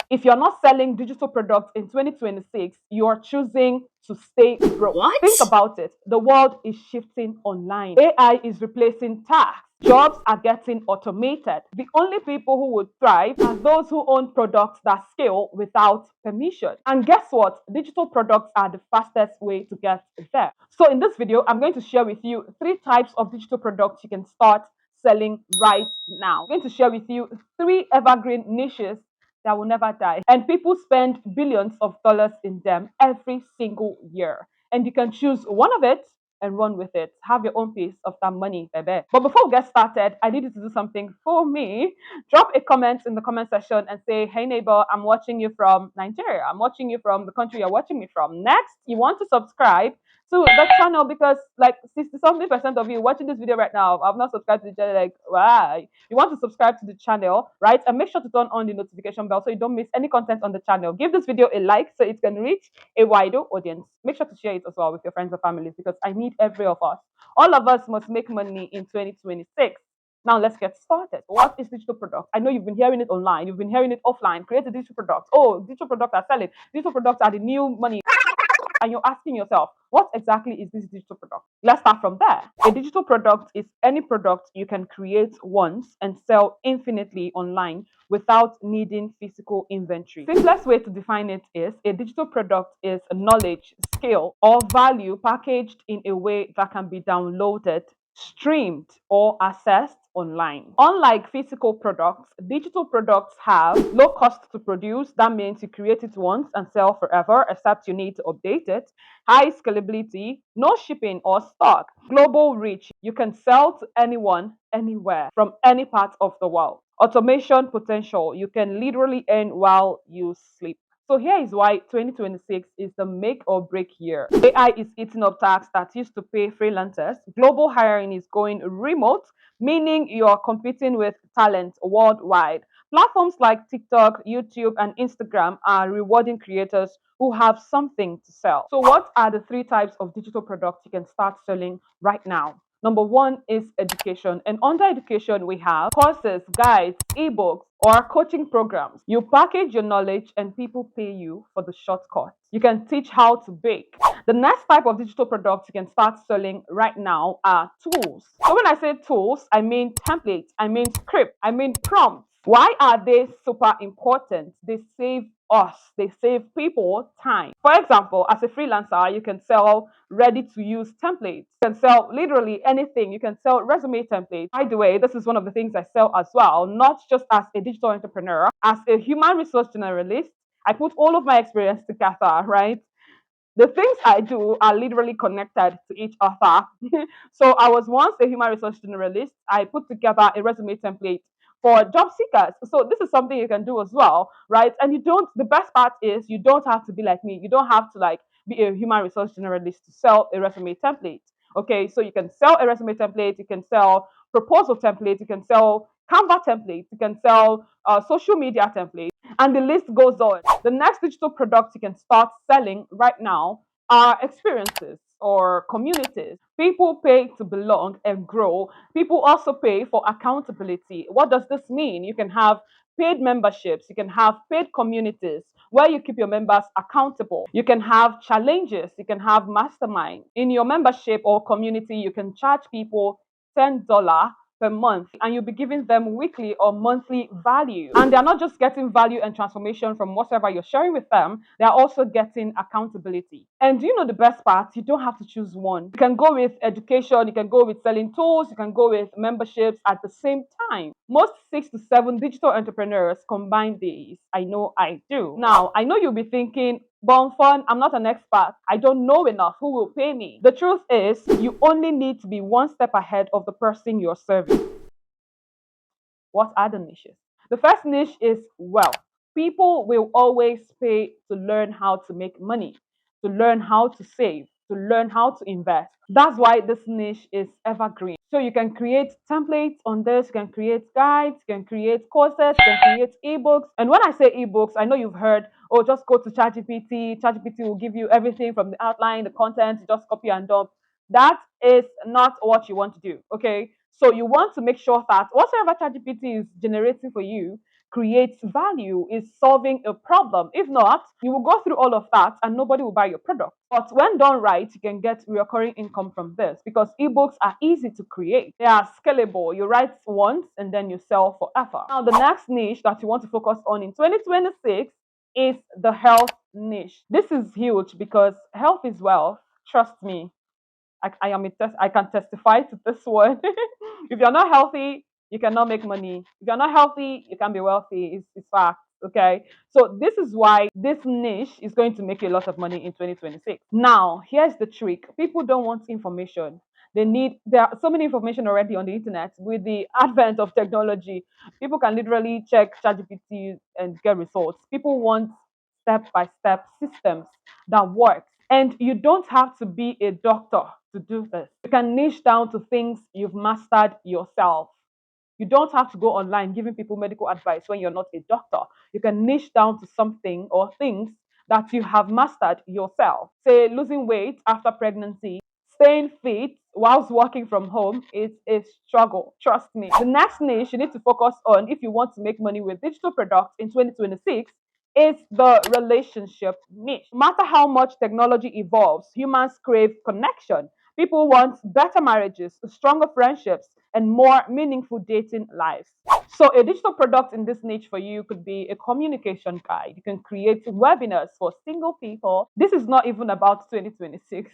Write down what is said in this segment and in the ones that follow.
If you're not selling digital products in 2026, you're choosing to stay broke. What? Think about it. The world is shifting online. AI is replacing tasks. Jobs are getting automated. The only people who would thrive are those who own products that scale without permission. And guess what? Digital products are the fastest way to get there. So in this video, I'm going to share with you 3 types of digital products you can start selling right now. I'm going to share with you 3 evergreen niches that will never die. And people spend billions of dollars in them every single year. And you can choose one of it and run with it. Have your own piece of that money, baby. But before we get started, I need you to do something for me. Drop a comment in the comment section and say, hey neighbor, I'm watching you from Nigeria. I'm watching you from the country you're watching me from. Next, you want to subscribe to the channel because like 60 something percent of you watching this video right now have not subscribed to the channel. Like, why? You want to subscribe to the channel, right? And make sure to turn on the notification bell so you don't miss any content on the channel. Give this video a like so it can reach a wider audience. Make sure to share it as well with your friends and families because I need every of us. All of us must make money in 2026. Now let's get started. What is digital product? I know you've been hearing it online, you've been hearing it offline. Create a digital product. Oh, digital products are selling. Digital products are the new money. And you're asking yourself, what exactly is this digital product? Let's start from there. A digital product is any product you can create once and sell infinitely online without needing physical inventory. Simplest way to define it is a digital product is knowledge, skill, or value packaged in a way that can be downloaded, streamed, or accessed online. Unlike physical products, digital products have low cost to produce. That means you create it once and sell forever, except you need to update it. High scalability, no shipping or stock. Global reach, you can sell to anyone, anywhere, from any part of the world. Automation potential, you can literally earn while you sleep. So here is why 2026 is the make or break year. AI is eating up tasks that used to pay freelancers. Global hiring is going remote, meaning you're competing with talent worldwide. Platforms like TikTok, YouTube, and Instagram are rewarding creators who have something to sell. So, what are the 3 types of digital products you can start selling right now? Number one is education. And under education, we have courses, guides, ebooks, or coaching programs. You package your knowledge and people pay you for the shortcut. You can teach how to bake. The next type of digital products you can start selling right now are tools. So when I say tools, I mean templates, I mean script, I mean prompts. Why are they super important? They save us, they save people time. For example, as a freelancer, you can sell ready to use templates. You can sell literally anything. You can sell resume templates. By the way, this is one of the things I sell as well, not just as a digital entrepreneur, as a human resource generalist. I put all of my experience together, right? The things I do are literally connected to each other. So I was once a human resource generalist. I put together a resume template for job seekers. So this is something you can do as well, right? And you don't, the best part is you don't have to be like me. You don't have to like be a human resource generalist to sell a resume template. Okay, so you can sell a resume template, you can sell proposal templates, you can sell Canva templates, you can sell social media templates, and the list goes on. The next digital product you can start selling right now are experiences or communities. People pay to belong and grow. People also pay for accountability. What does this mean? You can have paid memberships, you can have paid communities where you keep your members accountable. You can have challenges, you can have mastermind. In your membership or community, you can charge people $10 per month and you'll be giving them weekly or monthly value. And they're not just getting value and transformation from whatever you're sharing with them, they're also getting accountability. And do you know the best part? You don't have to choose one. You can go with education, you can go with selling tools, you can go with memberships at the same time. Most 6 to 7 digital entrepreneurs combine these. I know I do. Now, I know you'll be thinking, but Mfon, I'm not an expert. I don't know enough. Who will pay me? The truth is, you only need to be one step ahead of the person you're serving. What are the niches? The first niche is wealth. People will always pay to learn how to make money, to learn how to save, to learn how to invest. That's why this niche is evergreen. So you can create templates on this, you can create guides, you can create courses, you can create ebooks. And when I say ebooks, I know you've heard, oh, just go to ChatGPT. ChatGPT will give you everything from the outline, the content, you just copy and dump. That is not what you want to do. Okay. So you want to make sure that whatever ChatGPT is generating for you, creates value, is solving a problem. If not, you will go through all of that and nobody will buy your product. But when done right, you can get recurring income from this because ebooks are easy to create. They are scalable. You write once and then you sell forever. Now, the next niche that you want to focus on in 2026 is the health niche. This is huge because health is wealth. Trust me. I can testify to this one. If you're not healthy, you cannot make money. If you're not healthy, you can be wealthy. It's fact. Okay. So this is why this niche is going to make you a lot of money in 2026. Now, here's the trick. People don't want information. There are so many information already on the internet. With the advent of technology, people can literally check ChatGPT and get results. People want step-by-step systems that work. And you don't have to be a doctor to do this. You can niche down to things you've mastered yourself. You don't have to go online giving people medical advice when you're not a doctor. You can niche down to something or things that you have mastered yourself. Say losing weight after pregnancy, staying fit whilst working from home is a struggle. Trust me. The next niche you need to focus on if you want to make money with digital products in 2026 is the relationship niche. No matter how much technology evolves, humans crave connection. People want better marriages, stronger friendships, and more meaningful dating lives. So, a digital product in this niche for you could be a communication guide. You can create webinars for single people. This is not even about 2026.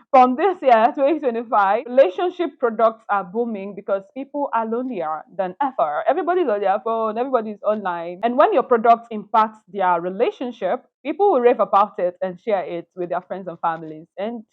From this year, 2025, relationship products are booming because people are lonelier than ever. Everybody's on their phone, everybody's online. And when your product impacts their relationship, people will rave about it and share it with their friends and families. And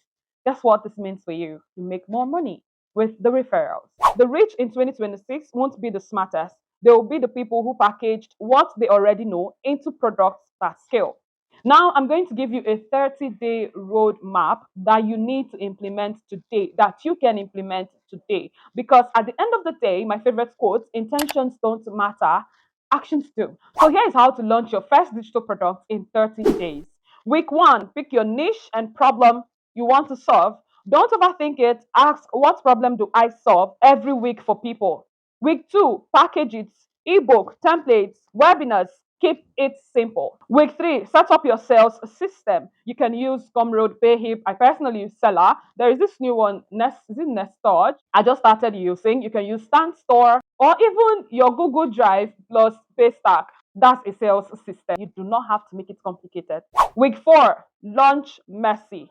guess what this means for you? You make more money with the referrals. The rich in 2026 won't be the smartest. They will be the people who packaged what they already know into products that scale. Now, I'm going to give you a 30-day roadmap that you need to implement today, that you can implement today. Because at the end of the day, my favorite quote, intentions don't matter, actions do. So here is how to launch your first digital product in 30 days. Week one, pick your niche and problem you want to solve. Don't overthink it. Ask, what problem do I solve every week for people? Week two, package it, ebook, templates, webinars. Keep it simple. Week three, set up your sales system. You can use Gumroad, Payhip. I personally use Seller. There is this new one, is it Nestorge? I just started using. You can use StanStore or even your Google Drive plus Paystack. That's a sales system. You do not have to make it complicated. Week four, launch messy.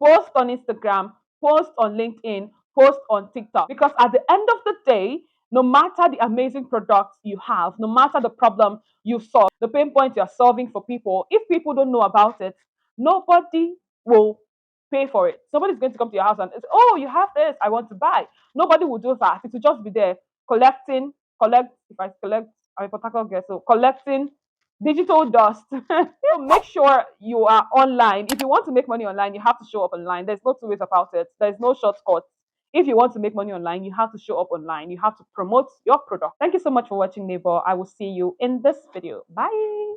Post on Instagram, post on LinkedIn, post on TikTok. Because at the end of the day, no matter the amazing products you have, no matter the problem you solve, the pain point you're solving for people, if people don't know about it, nobody will pay for it. Somebody's going to come to your house and say, oh, you have this, I want to buy. Nobody will do that. It will just be there collecting, if I collect, I'm a particular guest, so collecting digital dust. So make sure you are online. If you want to make money online, you have to show up online. There's no two ways about it. There's no shortcut. If you want to make money online, you have to show up online. You have to promote your product. Thank you so much for watching, neighbor. I will see you in this video. Bye.